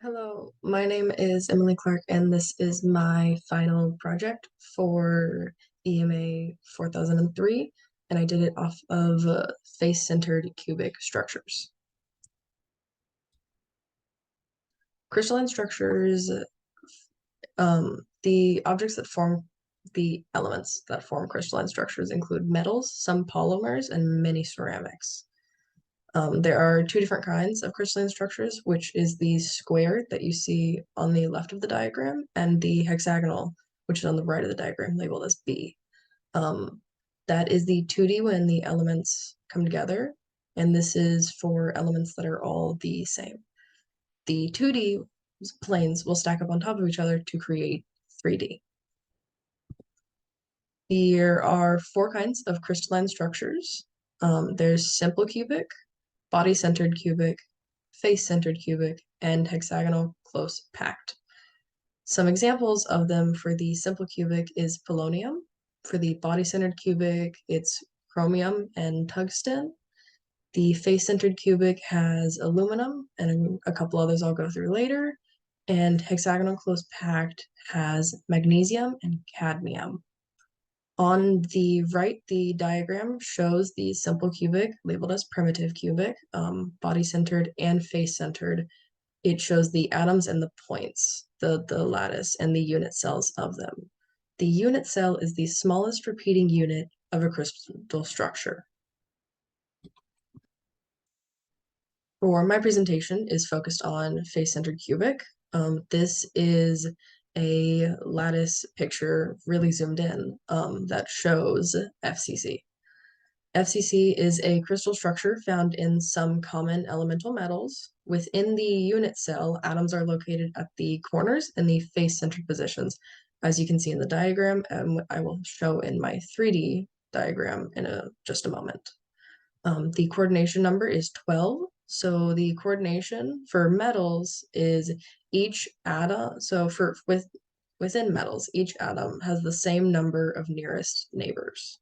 Hello, my name is Emily Clark, and this is my final project for EMA 4003, and I did it off of face-centered cubic structures. Crystalline structures, the objects that form the elements that form crystalline structures include metals, some polymers, and many ceramics. There are two different kinds of crystalline structures, which is the square that you see on the left of the diagram and the hexagonal, which is on the right of the diagram, labeled as B. Um, that is the 2D when the elements come together, and this is for elements that are all the same. The 2D planes will stack up on top of each other to create 3D. There are four kinds of crystalline structures. There's simple cubic, body-centered cubic, face-centered cubic, and hexagonal close packed. Some examples of them for the simple cubic is polonium. For the body-centered cubic, it's chromium and tungsten. The face-centered cubic has aluminum and a couple others I'll go through later. And hexagonal close packed has magnesium and cadmium. On the right, the diagram shows the simple cubic labeled as primitive cubic, body-centered and face-centered. It shows the atoms and the points, the lattice, and the unit cells of them. The unit cell is the smallest repeating unit of a crystal structure. For my presentation is focused on face-centered cubic. This is a lattice picture really zoomed in that shows FCC. FCC is a crystal structure found in some common elemental metals. Within the unit cell, atoms are located at the corners and the face-centered positions, as you can see in the diagram, and I will show in my 3D diagram in just a moment. The coordination number is 12. So the coordination for metals is each atom. So within metals, each atom has the same number of nearest neighbors.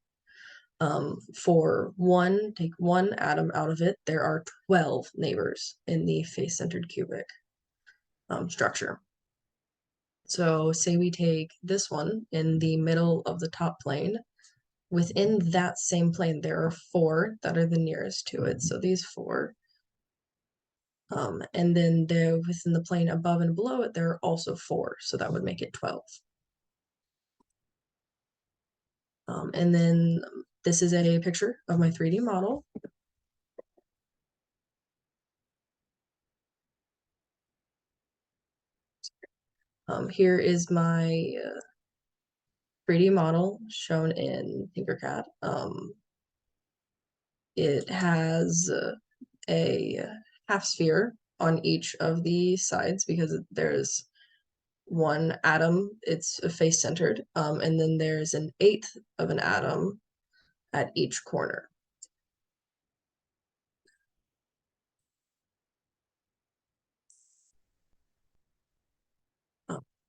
Take one atom out of it, there are 12 neighbors in the face-centered cubic structure. So say we take this one in the middle of the top plane. Within that same plane, there are four that are the nearest to it. So these four. And then within the plane above and below it, there are also four. So that would make it 12. And then this is a picture of my 3D model. Here is my 3D model shown in Tinkercad. It has a half sphere on each of the sides because there's one atom, it's face-centered, and then there's an eighth of an atom at each corner.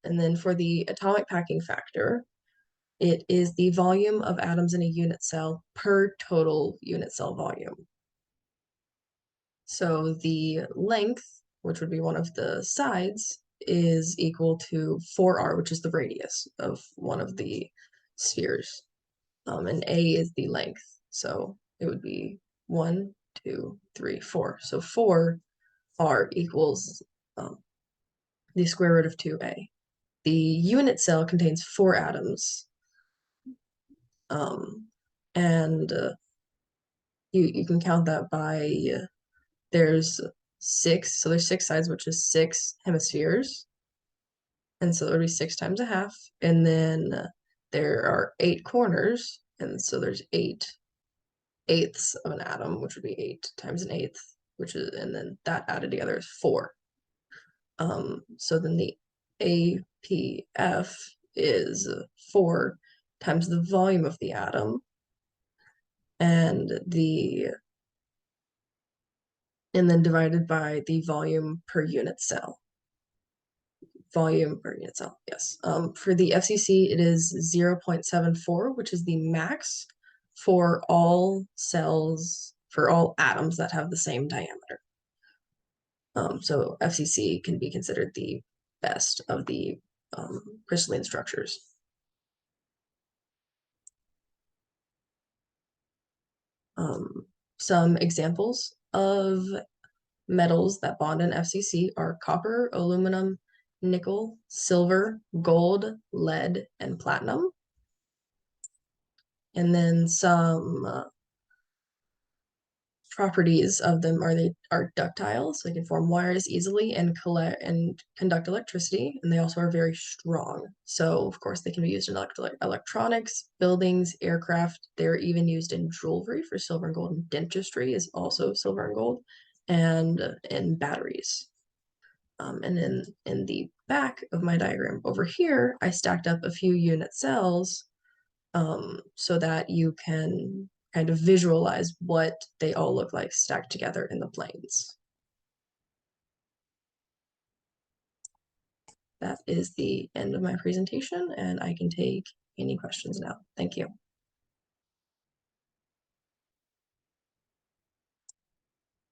And then for the atomic packing factor, it is the volume of atoms in a unit cell per total unit cell volume. So the length, which would be one of the sides, is equal to 4r, which is the radius of one of the spheres. And A is the length. So it would be 1, 2, 3, 4. So 4r equals the square root of 2a. The unit cell contains 4 atoms. And you can count that by there's 6, so there's 6 sides, which is 6 hemispheres. And so there would be 6 times a half. And then there are 8 corners, and so there's 8 eighths of an atom, which would be 8 times an eighth, and then that added together is 4. So then the APF is 4 times the volume of the atom, and then divided by the volume per unit cell. Volume per unit cell, yes. For the FCC, it is 0.74, which is the max for all cells, for all atoms that have the same diameter. So FCC can be considered the best of the crystalline structures. Some examples of metals that bond in FCC are copper, aluminum, nickel, silver, gold, lead, and platinum. And then some properties of them are they are ductile, so they can form wires easily and collect and conduct electricity, and they also are very strong. So of course they can be used in electronics, buildings, aircraft. They're even used in jewelry for silver and gold, and dentistry is also silver and gold, and in batteries. And in the back of my diagram over here, I stacked up a few unit cells so that you can kind of visualize what they all look like stacked together in the planes. That is the end of my presentation, and I can take any questions now. Thank you.